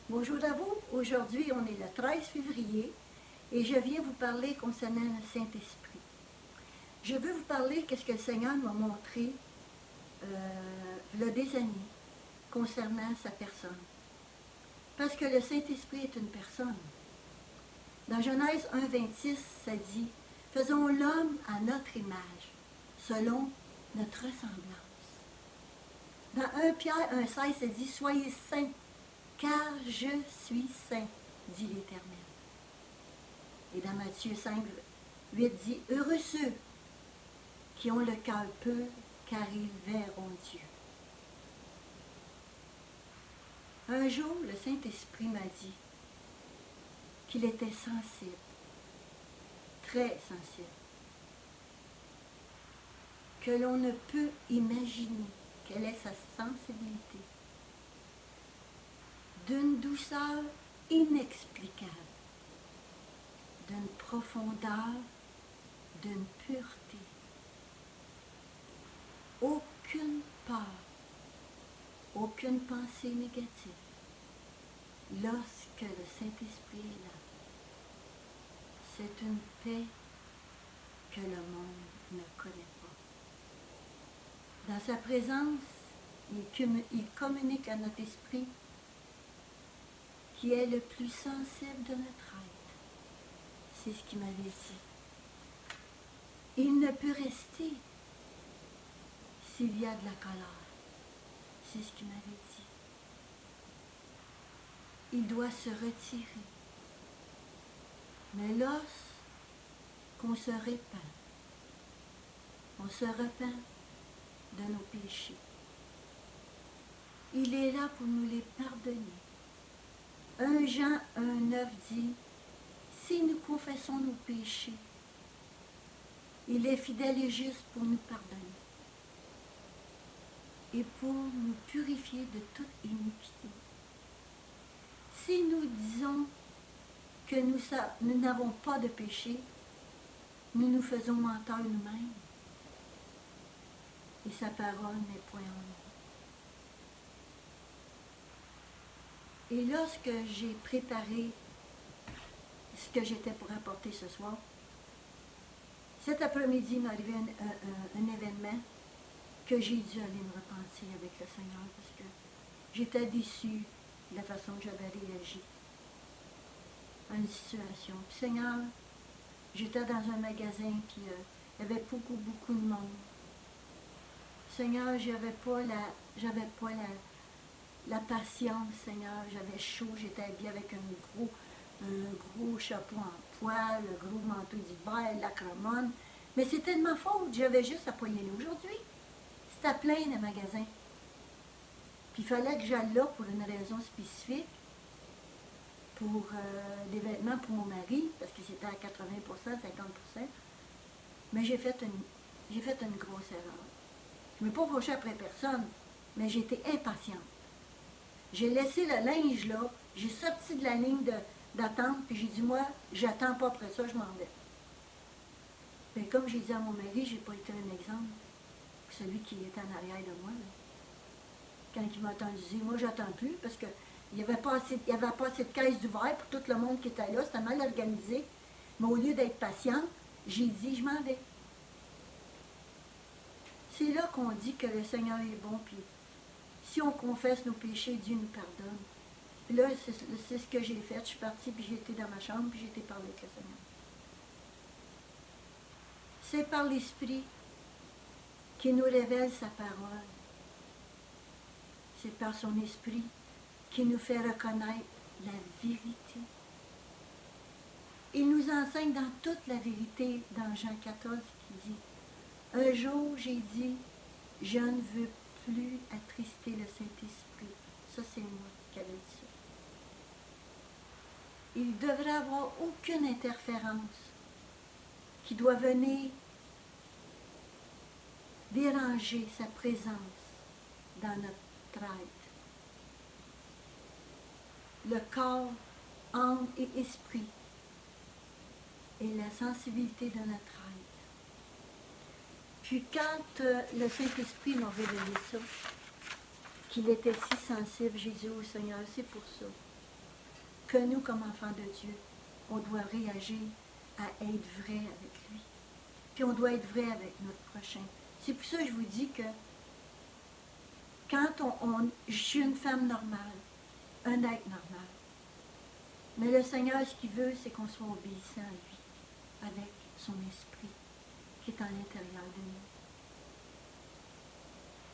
Bonjour à vous. Aujourd'hui, on est le 13 février et je viens vous parler concernant le Saint-Esprit. Je veux vous parler de ce que le Seigneur m'a montré il y a des années concernant sa personne. Parce que le Saint-Esprit est une personne. Dans Genèse 1,26, ça dit « Faisons l'homme à notre image, selon notre ressemblance. » Dans 1 Pierre 1,16, ça dit « Soyez saints, car je suis saint, dit l'Éternel. » Et dans Matthieu 5, 8 dit « Heureux ceux qui ont le cœur pur, car ils verront Dieu. » Un jour, le Saint-Esprit m'a dit qu'il était sensible, très sensible, que l'on ne peut imaginer quelle est sa sensibilité, d'une douceur inexplicable, d'une profondeur, d'une pureté, aucune peur, aucune pensée négative. Lorsque le Saint-Esprit est là, c'est une paix que le monde ne connaît pas. Dans sa présence, il communique à notre esprit qui est le plus sensible de notre être. C'est ce qu'il m'avait dit. Il ne peut rester s'il y a de la colère. C'est ce qu'il m'avait dit. Il doit se retirer. Mais lorsqu'on se répand, on se repent de nos péchés. Il est là pour nous les pardonner. 1 Jean 1,9 dit « Si nous confessons nos péchés, il est fidèle et juste pour nous pardonner et pour nous purifier de toute iniquité. » Si nous disons que nous n'avons pas de péché, nous nous faisons menteur nous-mêmes et sa parole n'est point en nous. Et lorsque j'ai préparé ce que j'étais pour apporter ce soir, cet après-midi m'est arrivé un événement que j'ai dû aller me repentir avec le Seigneur parce que j'étais déçue de la façon que j'avais réagi à une situation. Puis, Seigneur, j'étais dans un magasin puis il y avait beaucoup de monde. Seigneur, j'avais pas la patience, Seigneur. J'avais chaud, j'étais habillée avec un gros chapeau en poil, un gros manteau d'hiver, la cremone. Mais c'était de ma faute, j'avais juste à pas y aller aujourd'hui. C'était plein de magasins. Puis il fallait que j'aille là pour une raison spécifique, pour des vêtements pour mon mari, parce que c'était à 80%, 50%. Mais j'ai fait une grosse erreur. Je ne m'ai pas fâchée après personne, mais j'étais impatiente. J'ai laissé le linge là, j'ai sorti de la ligne d'attente, puis j'ai dit, moi, j'attends pas après ça, je m'en vais. Mais comme j'ai dit à mon mari, j'ai pas été un exemple. Celui qui était en arrière de moi, là. Quand il m'a entendu dire, moi, j'attends plus, parce qu'il n'y avait pas assez de caisse d'ouvert pour tout le monde qui était là, c'était mal organisé. Mais au lieu d'être patiente, j'ai dit, je m'en vais. C'est là qu'on dit que le Seigneur est bon, puis si on confesse nos péchés, Dieu nous pardonne. Puis là, c'est ce que j'ai fait. Je suis partie, puis j'ai été dans ma chambre, puis j'ai été parler avec le Seigneur. C'est par l'Esprit qui nous révèle sa parole. C'est par son Esprit qui nous fait reconnaître la vérité. Il nous enseigne dans toute la vérité, dans Jean 14, qui dit « Un jour, j'ai dit, je ne veux plus attrister le Saint-Esprit. » Ça, c'est moi qui avais dit ça. Il ne devrait avoir aucune interférence qui doit venir déranger sa présence dans notre être. Le corps, âme et esprit et la sensibilité de notre être. Puis quand le Saint-Esprit m'a révélé ça, qu'il était si sensible, j'ai dit au Seigneur, c'est pour ça que nous, comme enfants de Dieu, on doit réagir à être vrai avec lui. Puis on doit être vrai avec notre prochain. C'est pour ça que je vous dis que quand je suis une femme normale, un être normal, mais le Seigneur, ce qu'il veut, c'est qu'on soit obéissant à lui, avec son esprit qui est à l'intérieur de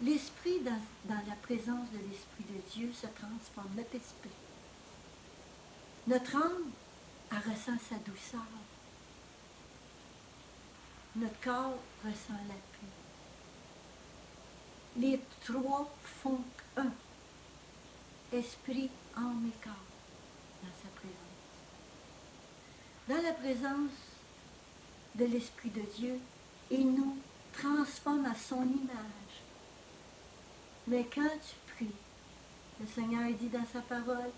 nous. L'esprit, dans la présence de l'Esprit de Dieu, se transforme, notre esprit. Notre âme, elle ressent sa douceur. Notre corps ressent la paix. Les trois font un. Esprit, âme et corps dans sa présence. Dans la présence de l'Esprit de Dieu, il nous transforme à son image. Mais quand tu pries, le Seigneur dit dans sa parole,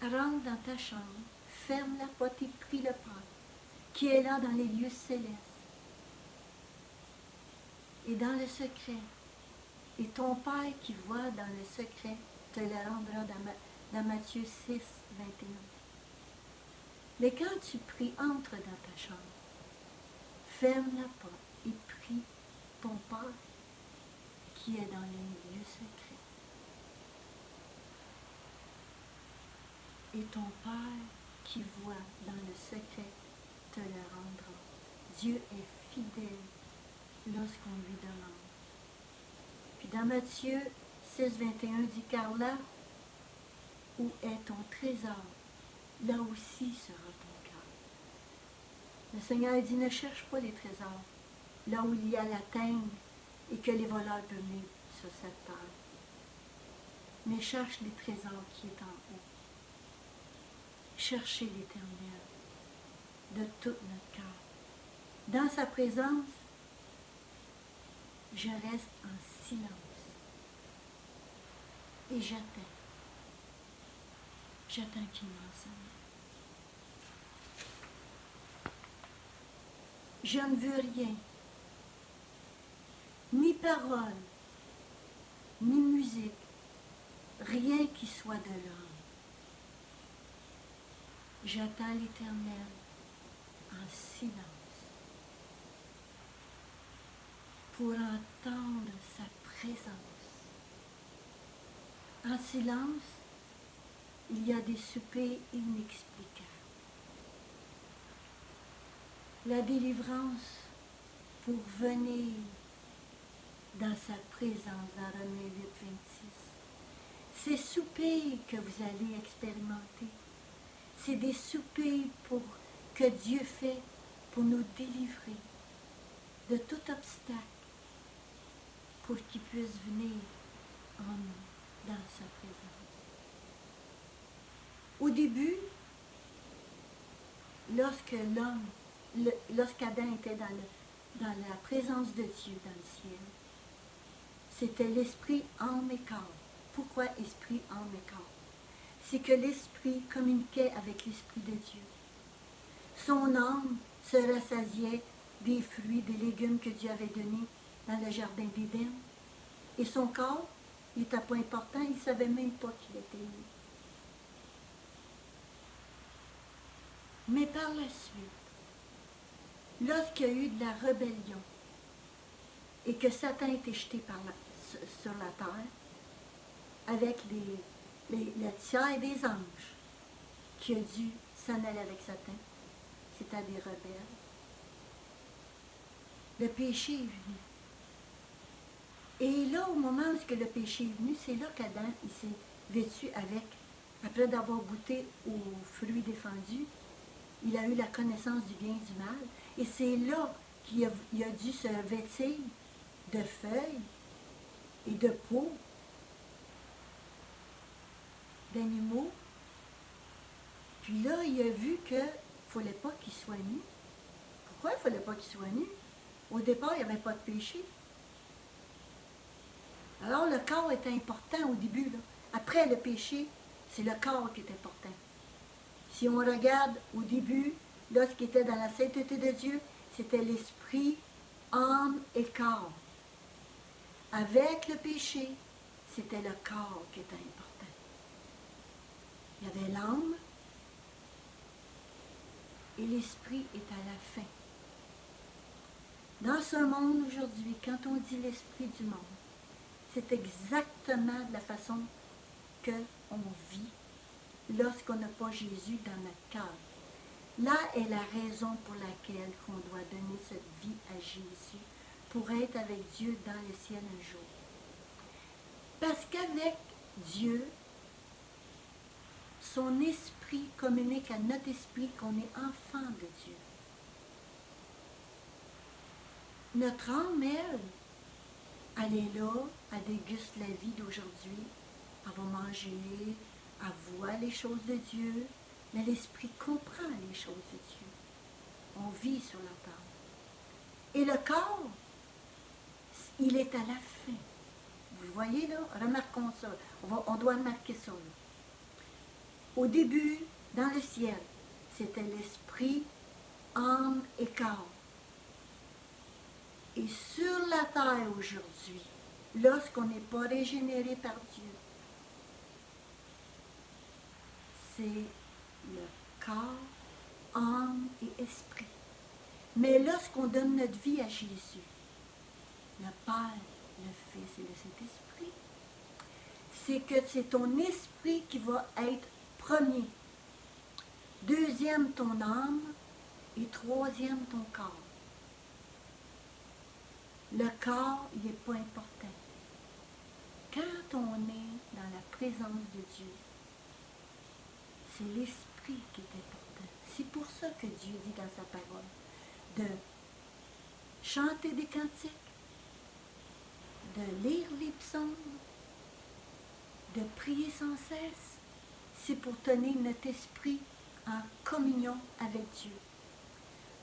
rentre dans ta chambre, ferme la porte et prie le Père, qui est là dans les lieux célestes. Et dans le secret, et ton Père qui voit dans le secret te le rendra dans Matthieu 6, 21. Mais quand tu pries, entre dans ta chambre, ferme la porte et prie ton Père qui est dans les lieux secrets. Et ton Père qui voit dans le secret te le rendra. Dieu est fidèle lorsqu'on lui demande. Puis dans Matthieu 6, 21 dit, car là où est ton trésor, là aussi sera ton cœur. Le Seigneur dit, ne cherche pas les trésors, là où il y a la teigne et que les voleurs peuvent venir sur cette terre. Mais cherche les trésors qui est en haut. Cherchez l'Éternel de tout notre cœur. Dans sa présence, je reste en silence. Et j'attends. J'attends qu'il m'enseigne. Je ne veux rien, ni parole, ni musique, rien qui soit de l'homme. J'attends l'Éternel en silence pour entendre sa présence. En silence, il y a des soupers inexplicables. La délivrance pour venir dans sa présence dans Romains 8, 26. Ces soupers que vous allez expérimenter, c'est des soupers que Dieu fait pour nous délivrer de tout obstacle pour qu'il puisse venir en nous dans sa présence. Au début, lorsqu'Adam était dans la présence de Dieu dans le ciel, c'était l'esprit, âme et corps. Pourquoi esprit, âme et corps? C'est que l'esprit communiquait avec l'esprit de Dieu. Son âme se rassasiait des fruits, des légumes que Dieu avait donnés dans le jardin d'Éden. Et son corps, il n'était pas important, il ne savait même pas qu'il était né. Mais par la suite, lorsqu'il y a eu de la rébellion et que Satan a été jeté sur la terre, avec le tiers des anges qui a dû s'en aller avec Satan, c'était des rebelles, le péché est venu. Et là, au moment où le péché est venu, c'est là qu'Adam s'est vêtu après d'avoir goûté aux fruits défendus, il a eu la connaissance du bien et du mal. Et c'est là qu'il a dû se vêtir de feuilles et de peaux d'animaux. Puis là, il a vu qu'il ne fallait pas qu'il soit nu. Pourquoi il ne fallait pas qu'il soit nu? Au départ, il n'y avait pas de péché. Alors, le corps était important au début, là. Après le péché, c'est le corps qui est important. Si on regarde au début, lorsqu'il était dans la sainteté de Dieu, c'était l'esprit, âme et corps. Avec le péché, c'était le corps qui était important. Il y avait l'âme et l'esprit est à la fin. Dans ce monde aujourd'hui, quand on dit l'esprit du monde, c'est exactement de la façon qu'on vit lorsqu'on n'a pas Jésus dans notre cœur. Là est la raison pour laquelle on doit donner cette vie à Jésus pour être avec Dieu dans le ciel un jour. Parce qu'avec Dieu, son esprit communique à notre esprit qu'on est enfant de Dieu. Notre âme, elle est là, elle déguste la vie d'aujourd'hui, elle va manger, elle voit les choses de Dieu, mais l'esprit comprend les choses de Dieu. On vit sur la terre. Et le corps, il est à la fin. Vous voyez là, remarquons ça, on doit remarquer ça là. Au début, dans le ciel, c'était l'esprit, âme et corps. Et sur la terre aujourd'hui, lorsqu'on n'est pas régénéré par Dieu, c'est le corps, âme et esprit. Mais lorsqu'on donne notre vie à Jésus, le Père, le Fils et le Saint-Esprit, c'est que c'est ton esprit qui va être premier, deuxième ton âme et troisième ton corps. Le corps, il n'est pas important. Quand on est dans la présence de Dieu, c'est l'esprit qui est important. C'est pour ça que Dieu dit dans sa parole de chanter des cantiques, de lire les psaumes, de prier sans cesse. C'est pour tenir notre esprit en communion avec Dieu.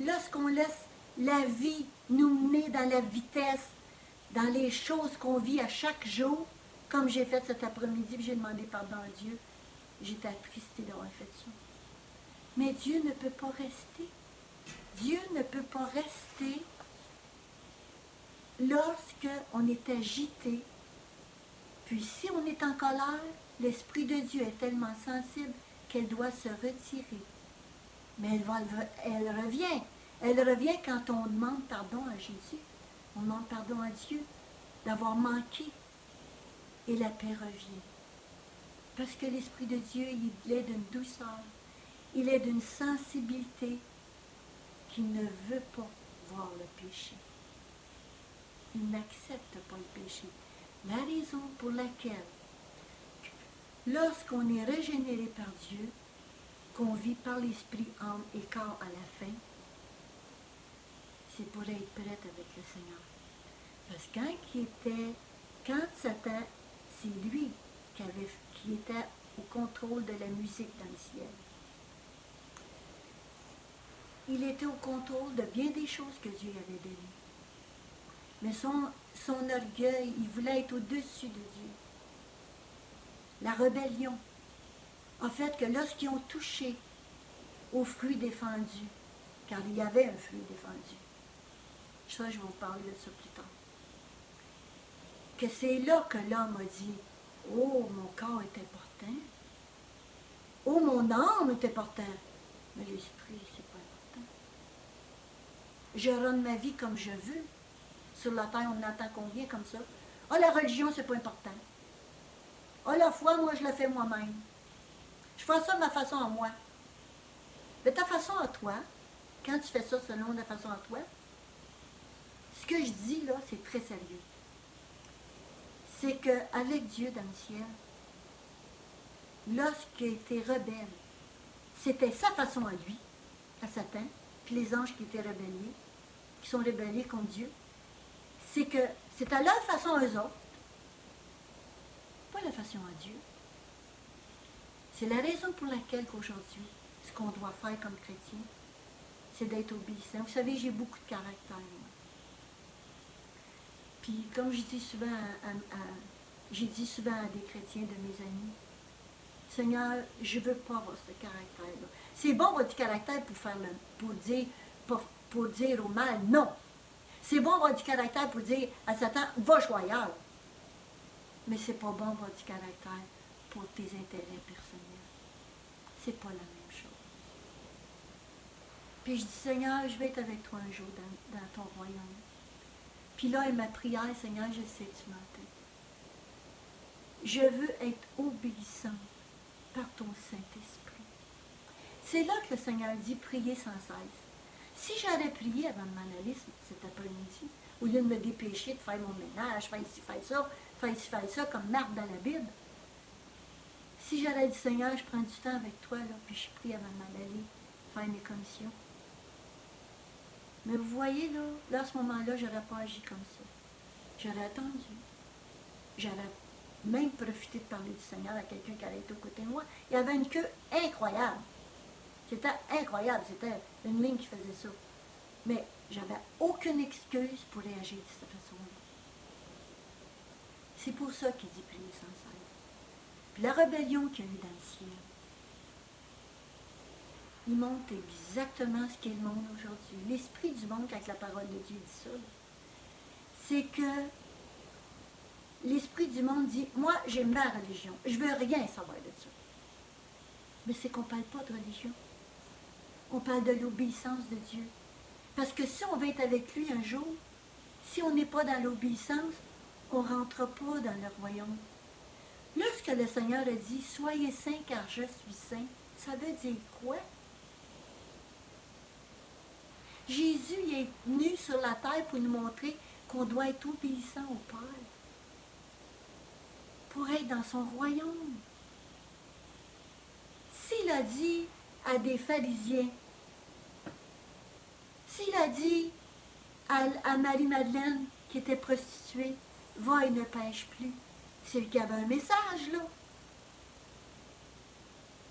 Lorsqu'on laisse la vie nous mener dans la vitesse, dans les choses qu'on vit à chaque jour, comme j'ai fait cet après-midi, j'ai demandé pardon à Dieu, j'étais attristée d'avoir fait ça. Mais Dieu ne peut pas rester. Dieu ne peut pas rester lorsqu'on est agité. Puis si on est en colère, l'Esprit de Dieu est tellement sensible qu'elle doit se retirer. Mais elle revient. Elle revient quand on demande pardon à Jésus. On demande pardon à Dieu d'avoir manqué. Et la paix revient. Parce que l'Esprit de Dieu, il est d'une douceur. Il est d'une sensibilité qui ne veut pas voir le péché. Il n'accepte pas le péché. La raison pour laquelle, lorsqu'on est régénéré par Dieu, qu'on vit par l'Esprit, âme et corps à la fin, c'est pour être prête avec le Seigneur. Parce que quand Satan, c'est lui qui était au contrôle de la musique dans le ciel. Il était au contrôle de bien des choses que Dieu avait données. Mais son orgueil, il voulait être au-dessus de Dieu. La rébellion a fait que lorsqu'ils ont touché au fruit défendu, car il y avait un fruit défendu, ça je vais vous parler de ça plus tard, que c'est là que l'homme a dit, oh, mon corps est important, oh, mon âme est important, mais l'esprit, c'est pas important. Je rende ma vie comme je veux. Sur la terre, on entend combien comme ça? Ah, la religion, c'est pas important. Ah, la foi, moi, je la fais moi-même. Je fais ça de ma façon à moi. De ta façon à toi, quand tu fais ça selon ta façon à toi, ce que je dis là, c'est très sérieux. C'est qu'avec Dieu dans le ciel, lorsqu'il était rebelle, c'était sa façon à lui, à Satan, puis les anges qui étaient rebellés, qui sont rebellés contre Dieu, c'est que c'est à leur façon eux autres, pas la façon à Dieu. C'est la raison pour laquelle qu'aujourd'hui, ce qu'on doit faire comme chrétien, c'est d'être obéissant. Vous savez, j'ai beaucoup de caractère, moi. Puis, comme je dis souvent j'ai dit souvent à des chrétiens de mes amis, Seigneur, je ne veux pas avoir ce caractère-là. C'est bon votre caractère pour dire au mal, non. C'est bon avoir du caractère pour dire à Satan, va jouer ailleurs. mais c'est pas bon votre caractère pour tes intérêts personnels. C'est pas la même chose. Puis je dis, Seigneur, je vais être avec toi un jour dans ton royaume. Puis là, ma prière, Seigneur, je sais que tu m'entends. Je veux être obéissante par ton Saint-Esprit. C'est là que le Seigneur dit, priez sans cesse. Si j'aurais prié avant de m'en aller cet après-midi, au lieu de me dépêcher de faire mon ménage, faire ci, faire ça, comme Marc dans la Bible, si j'aurais dit, Seigneur, je prends du temps avec toi, là, puis je prie avant de m'en aller, faire mes commissions. Mais vous voyez, là à ce moment-là, je n'aurais pas agi comme ça. J'aurais attendu. J'aurais même profité de parler du Seigneur à quelqu'un qui allait être aux côtés de moi. Il y avait une queue incroyable. C'était incroyable. C'était une ligne qui faisait ça. Mais j'avais aucune excuse pour réagir de cette façon-là. C'est pour ça qu'il dit prier sans cesse. Puis la rébellion qu'il y a eu dans le ciel, il montre exactement ce qu'est le monde aujourd'hui. L'esprit du monde, quand la parole de Dieu dit ça, c'est que l'esprit du monde dit, moi j'ai ma religion, je veux rien savoir de ça. Mais c'est qu'on ne parle pas de religion. On parle de l'obéissance de Dieu. Parce que si on veut être avec lui un jour, si on n'est pas dans l'obéissance, on ne rentre pas dans le royaume. Lorsque le Seigneur a dit, soyez saints car je suis saint, ça veut dire quoi? Jésus est venu sur la terre pour nous montrer qu'on doit être obéissant au Père pour être dans son royaume. S'il a dit à des pharisiens, s'il a dit à Marie-Madeleine qui était prostituée, va et ne pêche plus, c'est qu'il y avait un message là.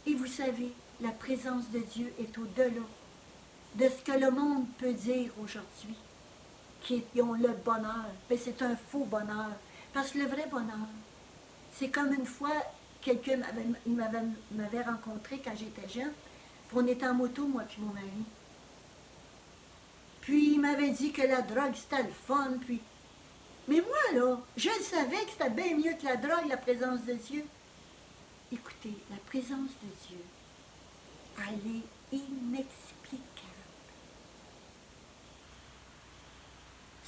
Et vous savez, la présence de Dieu est au-delà de ce que le monde peut dire aujourd'hui, qui ont le bonheur. Mais c'est un faux bonheur. Parce que le vrai bonheur, c'est comme une fois, quelqu'un m'avait rencontré quand j'étais jeune, puis on était en moto, moi puis mon mari. Puis il m'avait dit que la drogue, c'était le fun, puis... Mais moi, là, je savais que c'était bien mieux que la drogue, la présence de Dieu. Écoutez, la présence de Dieu, elle est inexplicable.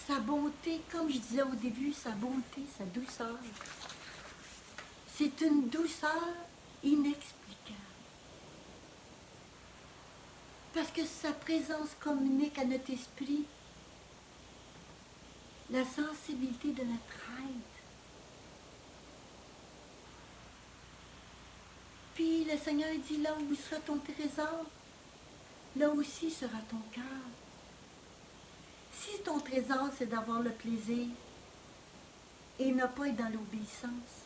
Sa bonté, comme je disais au début, sa bonté, sa douceur. C'est une douceur inexplicable. Parce que sa présence communique à notre esprit la sensibilité de notre être. Puis le Seigneur dit, là où sera ton trésor, là aussi sera ton cœur. Si ton trésor, c'est d'avoir le plaisir et ne pas être dans l'obéissance,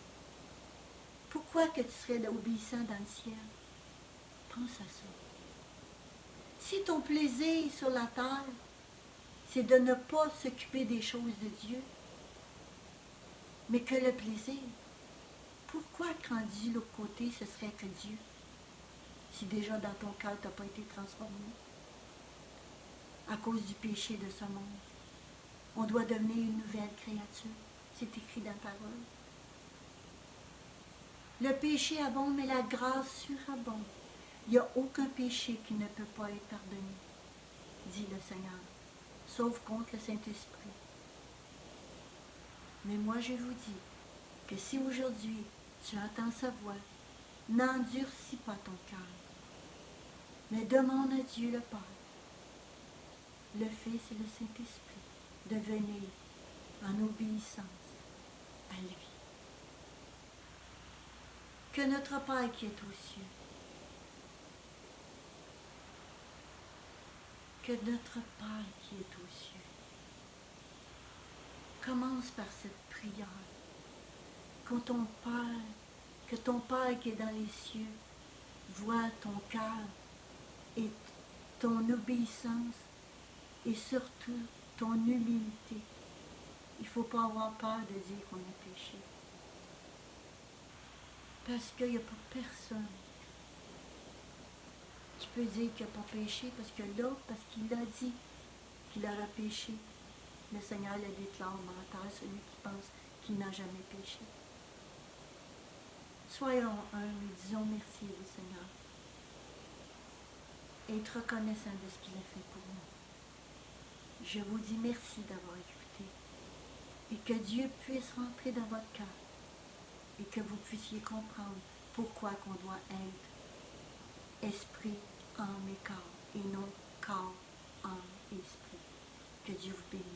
pourquoi que tu serais obéissant dans le ciel? Pense à ça. Si ton plaisir sur la terre, c'est de ne pas s'occuper des choses de Dieu, mais que le plaisir, pourquoi rendu de l'autre côté, ce serait que Dieu, si déjà dans ton cœur, tu n'as pas été transformé à cause du péché de ce monde? On doit devenir une nouvelle créature. C'est écrit dans la parole. Le péché abonde, mais la grâce surabonde. Il n'y a aucun péché qui ne peut pas être pardonné, dit le Seigneur, sauf contre le Saint-Esprit. Mais moi, je vous dis que si aujourd'hui tu entends sa voix, n'endurcis pas ton cœur, mais demande à Dieu le Père, le Fils et le Saint-Esprit de venir en obéissance à lui. Que notre Père qui est aux cieux, que notre Père qui est aux cieux commence par cette prière. Que ton Père qui est dans les cieux voit ton cœur et ton obéissance et surtout ton humilité. Il ne faut pas avoir peur de dire qu'on a péché. Parce qu'il n'y a pas personne qui peut dire qu'il n'a pas péché, parce que là, parce qu'il a dit qu'il aura péché, le Seigneur le déclare menteur, celui qui pense qu'il n'a jamais péché. Soyons humbles et disons merci au Seigneur. Et être reconnaissant de ce qu'il a fait pour nous. Je vous dis merci d'avoir écouté. Et que Dieu puisse rentrer dans votre cœur. Et que vous puissiez comprendre pourquoi qu'on doit être esprit, âme et corps. Et non corps, âme et esprit. Que Dieu vous bénisse.